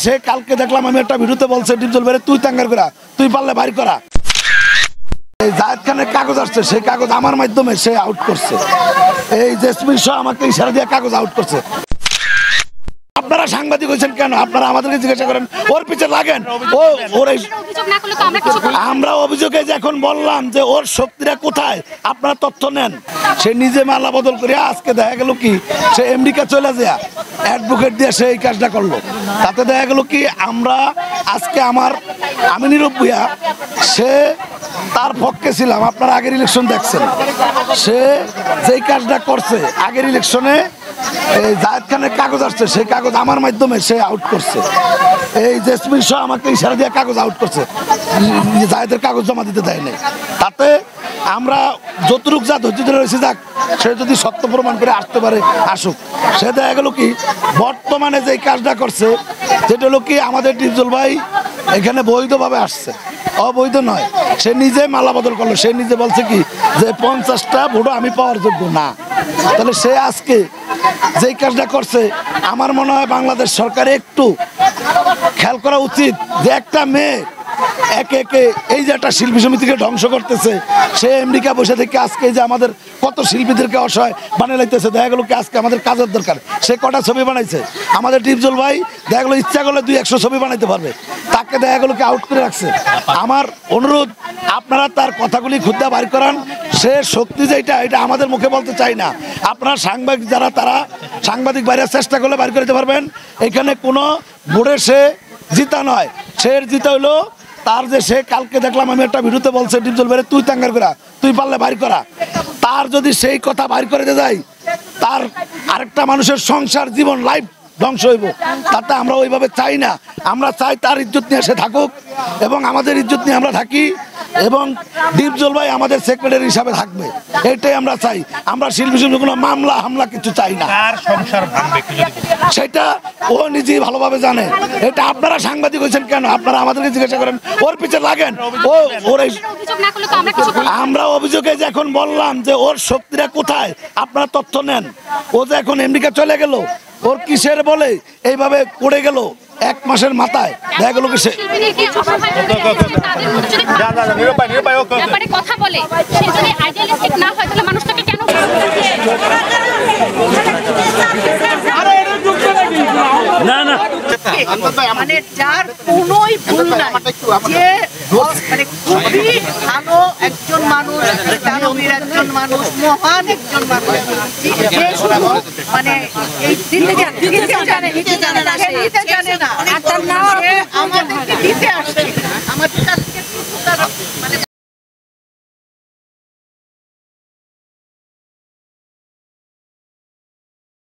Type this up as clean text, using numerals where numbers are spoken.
সে কালকে দেখলাম আমি একটা ভিডিওতে বলছে ডিপজল ভাই তুই তাঙ্গার করা, তুই পারলে বাড়ি করা। এই জায়েদ খানের কাগজ আসছে, সেই কাগজ আমার মাধ্যমে সে আউট করছে। এই জেসমিন শাহ আমাকে ইশারা দিয়ে কাগজ আউট করছে। আপনারা সাংবাদিক হয়েছেন কেন? আপনারা আমাদেরকে জিজ্ঞাসা করেন, ওর পিছে লাগেন। আমরা অভিযোগে যে এখন বললাম যে ওর শক্তিটা কোথায় আপনারা তথ্য নেন। সে নিজে মালা বদল করে আজকে দেখা গেল কি সে আমেরিকা চলে যায় অ্যাডভোকেট দিয়ে সে এই কাজটা করলো। তাতে দেখা গেল কি আমরা আজকে আমি নীরব ভূঁইয়া সে তার পক্ষে ছিলাম। আপনারা আগের ইলেকশন দেখছেন, সে যেই কাজটা করছে আগের ইলেকশনে এই জায়েদ খানের কাগজ আসছে, সেই কাগজ আমার মাধ্যমে সে আউট করছে। এই জেসমিন শাহ আমাকে ইশারা দিয়ে কাগজ আউট করছে, জায়েদের কাগজ জমা দিতে দেয় নাই। তাতে আমরা যতটুক যা ধৈর্য ধরে রয়েছে যাক, সে যদি সত্য প্রমাণ করে আসতে পারে আসুক। সে দেখা গেল কি বর্তমানে যে কাজটা করছে যেটা হলো কি আমাদের ডিপজল ভাই এখানে বৈধভাবে আসছে, অবৈধ নয়। সে নিজে মালা বদল করলো, সে নিজে বলছে কি যে 50টা ভোটও আমি পাওয়ার যোগ্য না। তাহলে সে আজকে যেই কাজটা করছে আমার মনে হয় বাংলাদেশ সরকার একটু খেয়াল করা উচিত যে একটা মেয়ে একে একে এই যে একটা শিল্পী সমিতিকে ধ্বংস করতেছে। সে আমেরিকা বসে থেকে আজকে যে আমাদের কত শিল্পীদেরকে অসহায় বানিয়ে লাইতেছে। দেখা গেল কি আজকে আমাদের কাজের দরকার, সে কটা ছবি বানাইছে। আমাদের ডিপজল ভাই দেখা গেলো ইচ্ছা করলে 200 ছবি বানাইতে পারবে, তাকে দেখা গেলো কি আউট করে রাখছে। আমার অনুরোধ আপনারা তার কথাগুলি খুদ্া বাইর করান। সে শক্তি যেটা এটা আমাদের মুখে বলতে চাই না। আপনারা সাংবাদিক যারা তারা সাংবাদিক বাইরের চেষ্টা করলে বাইর করতে পারবেন। এখানে কোনো ভোটে সে জিতা নয়, সে জিতা হইলো তার যে সে কালকে দেখলাম আমি একটা ভিডিওতে বলছে ডিপজল ভাই তুই তাঙ্গার করা, তুই পারলে বাইর করা। তার যদি সেই কথা বাইর করে যায় তার আরেকটা মানুষের সংসার জীবন লাইফ ধ্বংস হইব। তাতে আমরা ওইভাবে চাই না। আমরা চাই তার ইজ্জত নিয়ে সে থাকুক এবং আমাদের ইজ্জত নিয়ে আমরা থাকি এবং ডিপজল ভাই আমাদের সেক্রেটারি হিসাবে থাকবে, এটাই আমরা চাই। আমরা শিল্পী কোনো মামলা হামলা কিছু চাই না। সেটা ও নিজেই ভালোভাবে জানে। এটা আপনারা সাংবাদিক হয়েছেন কেন? আপনারা আমাদেরকে জিজ্ঞাসা করেন, ওর পিছে লাগেন। আমরা অভিযোগে যে এখন বললাম যে ওর শক্তিটা কোথায় আপনারা তথ্য নেন। ও যে এখন আমেরিকা চলে গেল, ওর কিসের বলে এইভাবে পড়ে গেল 1 মাসের মাথায় দেখা গেল কি সে কথা বলে আইডিয়ালিস্টিক না হয় তাহলে মানুষটাকে কেন না না মানে যার কোনোই ভুল নাই, যে মানে খুবই ভালো একজন মানুষ, দানবীর একজন মানুষ, মহান একজন মানুষ, যে শুধু মানে এই দিতে জানে